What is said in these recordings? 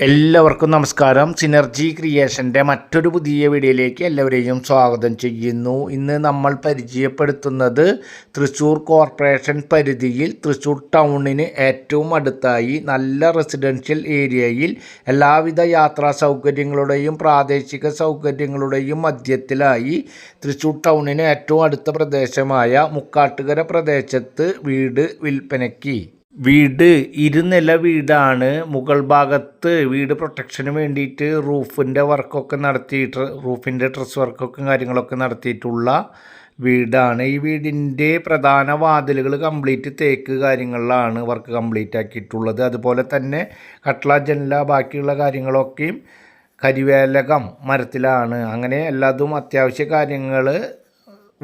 എല്ലാവർക്കും നമസ്കാരം. സിനർജി ക്രിയേഷൻ്റെ മറ്റൊരു പുതിയ വീഡിയോയിലേക്ക് എല്ലാവരെയും സ്വാഗതം ചെയ്യുന്നു. ഇന്ന് നമ്മൾ പരിചയപ്പെടുത്തുന്നത് തൃശ്ശൂർ കോർപ്പറേഷൻ പരിധിയിൽ തൃശ്ശൂർ ടൗണിന് ഏറ്റവും അടുത്തായി നല്ല റെസിഡൻഷ്യൽ ഏരിയയിൽ എല്ലാവിധ യാത്രാ സൗകര്യങ്ങളുടെയും പ്രാദേശിക സൗകര്യങ്ങളുടെയും മധ്യത്തിലായി തൃശ്ശൂർ ടൗണിന് ഏറ്റവും അടുത്ത പ്രദേശമായ മുക്കാട്ടുകര പ്രദേശത്ത് വീട് വിൽപ്പനയ്ക്ക്. വീട് ഇരുനില വീടാണ്. മുകൾ ഭാഗത്ത് വീട് പ്രൊട്ടക്ഷന് വേണ്ടിയിട്ട് റൂഫിൻ്റെ വർക്കൊക്കെ നടത്തിയിട്ട് റൂഫിൻ്റെ ട്രസ് വർക്കൊക്കെ കാര്യങ്ങളൊക്കെ നടത്തിയിട്ടുള്ള വീടാണ്. ഈ വീടിൻ്റെ പ്രധാന വാതിലുകൾ കംപ്ലീറ്റ് തേക്ക് കാര്യങ്ങളിലാണ് വർക്ക് കംപ്ലീറ്റ് ആക്കിയിട്ടുള്ളത്. അതുപോലെ തന്നെ കട്ട്ള ജനല ബാക്കിയുള്ള കാര്യങ്ങളൊക്കെയും കരിവേലകം മരത്തിലാണ്. അങ്ങനെ എല്ലാതും അത്യാവശ്യ കാര്യങ്ങൾ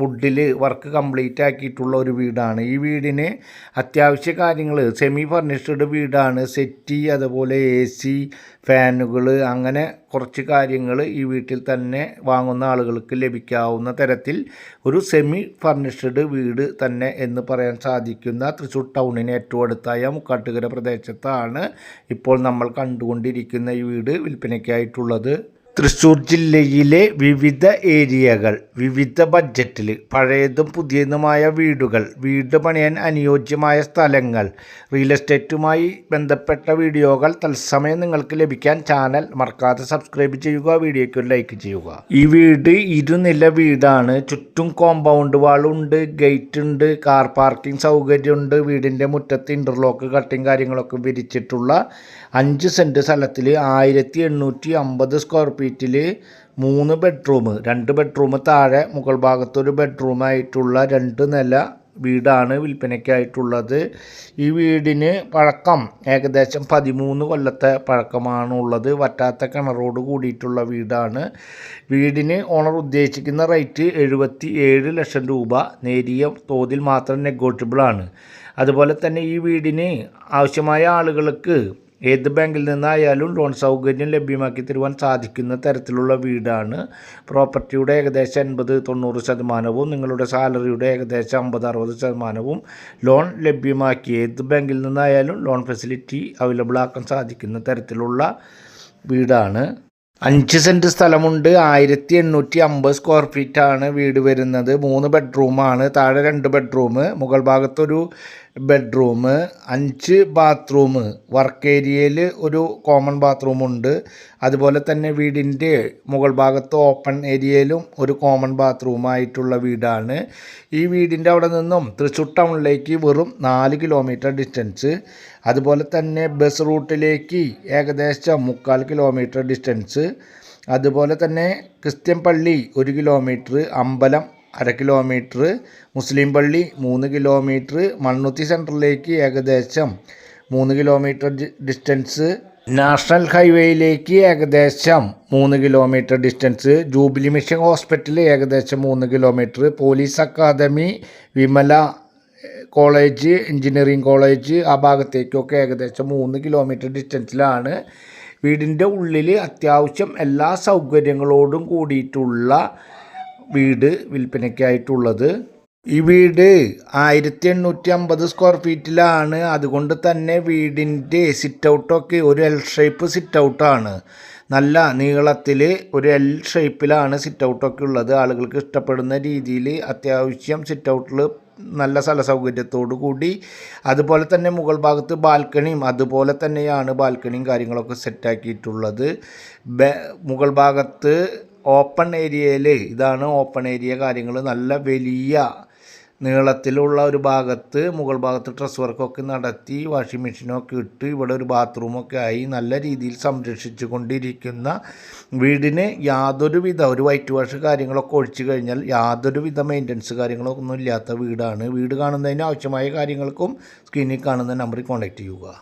വുഡിൽ വർക്ക് കംപ്ലീറ്റ് ആക്കിയിട്ടുള്ള ഒരു വീടാണ്. ഈ വീടിന് അത്യാവശ്യ കാര്യങ്ങൾ സെമി ഫർണിഷ്ഡ് വീടാണ്. സെറ്റി, അതുപോലെ AC, ഫാനുകൾ, അങ്ങനെ കുറച്ച് കാര്യങ്ങൾ ഈ വീട്ടിൽ തന്നെ വാങ്ങുന്ന ആളുകൾക്ക് ലഭിക്കാവുന്ന തരത്തിൽ ഒരു സെമി ഫർണിഷ്ഡ് വീട് തന്നെ എന്ന് പറയാൻ സാധിക്കുന്ന തൃശ്ശൂർ ടൗണിന് ഏറ്റവും അടുത്തായ മുക്കാട്ടുകര പ്രദേശത്താണ് ഇപ്പോൾ നമ്മൾ കണ്ടുകൊണ്ടിരിക്കുന്ന ഈ വീട് വിൽപ്പനയ്ക്കായിട്ടുള്ളത്. തൃശ്ശൂർ ജില്ലയിലെ വിവിധ ഏരിയകൾ, വിവിധ ബഡ്ജറ്റിൽ പഴയതും പുതിയതുമായ വീടുകൾ, വീട് പണിയാൻ അനുയോജ്യമായ സ്ഥലങ്ങൾ, റിയൽ എസ്റ്റേറ്റുമായി ബന്ധപ്പെട്ട വീഡിയോകൾ തത്സമയം നിങ്ങൾക്ക് ലഭിക്കാൻ ചാനൽ മറക്കാതെ സബ്സ്ക്രൈബ് ചെയ്യുക, വീഡിയോയ്ക്ക് ഒരു ലൈക്ക് ചെയ്യുക. ഈ വീട് ഇരുനില വീടാണ്. ചുറ്റും കോമ്പൗണ്ട് വാളുണ്ട്, ഗേറ്റ് ഉണ്ട്, കാർ പാർക്കിംഗ് സൗകര്യമുണ്ട്. വീടിൻ്റെ മുറ്റത്ത് ഇൻ്റർലോക്ക് കട്ടിങ് കാര്യങ്ങളൊക്കെ വിരിച്ചിട്ടുള്ള 5 സെൻറ്റ് സ്ഥലത്തിൽ 1850 സ്ക്വയർ ഫീറ്റിൽ 3 ബെഡ്റൂം, 2 ബെഡ്റൂം താഴെ, മുകൾ ഭാഗത്തൊരു ബെഡ്റൂമായിട്ടുള്ള 2 നില വീടാണ് വിൽപ്പനയ്ക്കായിട്ടുള്ളത്. ഈ വീടിന് പഴക്കം ഏകദേശം 13 കൊല്ലത്തെ പഴക്കമാണുള്ളത്. വറ്റാത്ത കിണറോട് കൂടിയിട്ടുള്ള വീടാണ്. വീടിന് ഓണർ ഉദ്ദേശിക്കുന്ന റേറ്റ് 77 ലക്ഷം രൂപ. നേരിയ തോതിൽ മാത്രം നെഗോഷ്യബിളാണ്. അതുപോലെ തന്നെ ഈ വീടിന് ആവശ്യമായ ആളുകൾക്ക് ഏത് ബാങ്കിൽ നിന്നായാലും ലോൺ സൗകര്യം ലഭ്യമാക്കി തരുവാൻ സാധിക്കുന്ന തരത്തിലുള്ള വീടാണ്. പ്രോപ്പർട്ടിയുടെ ഏകദേശം 80-90% നിങ്ങളുടെ സാലറിയുടെ ഏകദേശം 50-60% ലോൺ ലഭ്യമാക്കി ഏത് ബാങ്കിൽ നിന്നായാലും ലോൺ ഫെസിലിറ്റി അവൈലബിൾ ആക്കാൻ സാധിക്കുന്ന തരത്തിലുള്ള വീടാണ്. 5 സെൻറ്റ് സ്ഥലമുണ്ട്. 1850 സ്ക്വയർ ഫീറ്റാണ് വീട് വരുന്നത്. 3 ബെഡ്റൂമാണ്. താഴെ 2 ബെഡ്റൂം, മുകൾ ഭാഗത്തൊരു ബെഡ്റൂം, 5 ബാത്റൂം, വർക്ക് ഏരിയയിൽ ഒരു കോമൺ ബാത്റൂമുണ്ട്. അതുപോലെ തന്നെ വീടിൻ്റെ മുകൾ ഭാഗത്ത് ഓപ്പൺ ഏരിയയിലും ഒരു കോമൺ ബാത്റൂമായിട്ടുള്ള വീടാണ്. ഈ വീടിൻ്റെ അവിടെ നിന്നും തൃശ്ശൂർ ടൗണിലേക്ക് വെറും 4 കിലോമീറ്റർ ഡിസ്റ്റൻസ്. അതുപോലെ തന്നെ ബസ് റൂട്ടിലേക്ക് ഏകദേശം 3/4 കിലോമീറ്റർ ഡിസ്റ്റൻസ്. അതുപോലെ തന്നെ ക്രിസ്ത്യൻ പള്ളി 1 കിലോമീറ്റർ, അമ്പലം 1/2 കിലോമീറ്റർ, മുസ്ലിം പള്ളി 3 കിലോമീറ്റർ, മണ്ണുത്തി സെൻറ്ററിലേക്ക് ഏകദേശം 3 കിലോമീറ്റർ ഡിസ്റ്റൻസ്, നാഷണൽ ഹൈവേയിലേക്ക് ഏകദേശം 3 kilometre distance, jubilee mission hospital ഏകദേശം 3 kilometre, police academy, Vimala college, engineering college ആ ഭാഗത്തേക്കൊക്കെ ഏകദേശം 3 കിലോമീറ്റർ ഡിസ്റ്റൻസിലാണ്. വീടിൻ്റെ ഉള്ളിൽ അത്യാവശ്യം എല്ലാ സൗകര്യങ്ങളോടും കൂടിയിട്ടുള്ള വീട് വിൽപ്പനയ്ക്കായിട്ടുള്ളത്. ഈ വീട് 1850 സ്ക്വയർ ഫീറ്റിലാണ്. അതുകൊണ്ട് തന്നെ വീടിൻ്റെ സിറ്റ് ഔട്ടൊക്കെ ഒരു L ഷേപ്പ് സിറ്റ് ഔട്ടാണ്. നല്ല നീളത്തിൽ ഒരു L ഷേപ്പിലാണ് സിറ്റ് ഔട്ടൊക്കെ ഉള്ളത്. ആളുകൾക്ക് ഇഷ്ടപ്പെടുന്ന രീതിയിൽ അത്യാവശ്യം സിറ്റ് ഔട്ടിൽ നല്ല സ്ഥല സൗകര്യത്തോടു കൂടി. അതുപോലെ തന്നെ മുകൾ ഭാഗത്ത് ബാൽക്കണിയും അതുപോലെ തന്നെയാണ് ബാൽക്കണിയും കാര്യങ്ങളൊക്കെ സെറ്റാക്കിയിട്ടുള്ളത്. മുകൾ ഭാഗത്ത് ഓപ്പൺ ഏരിയയിൽ ഇതാണ് ഓപ്പൺ ഏരിയ കാര്യങ്ങൾ. നല്ല വലിയ നീളത്തിലുള്ള ഒരു ഭാഗത്ത് മുകൾ ഭാഗത്ത് ഡ്രസ് വർക്കൊക്കെ നടത്തി വാഷിംഗ് മെഷീനൊക്കെ ഇട്ട് ഇവിടെ ഒരു ബാത്റൂമൊക്കെ ആയി നല്ല രീതിയിൽ സംരക്ഷിച്ചു കൊണ്ടിരിക്കുന്ന വീടിന് യാതൊരുവിധ ഒരു വൈറ്റ് വാഷ് കാര്യങ്ങളൊക്കെ ഒഴിച്ചു കഴിഞ്ഞാൽ യാതൊരുവിധ മെയിൻ്റനൻസ് കാര്യങ്ങളൊന്നും ഇല്ലാത്ത വീടാണ്. വീട് കാണുന്നതിന് ആവശ്യമായ കാര്യങ്ങൾക്കും സ്ക്രീനിൽ കാണുന്ന നമ്പറിൽ കോൺടാക്റ്റ് ചെയ്യുക.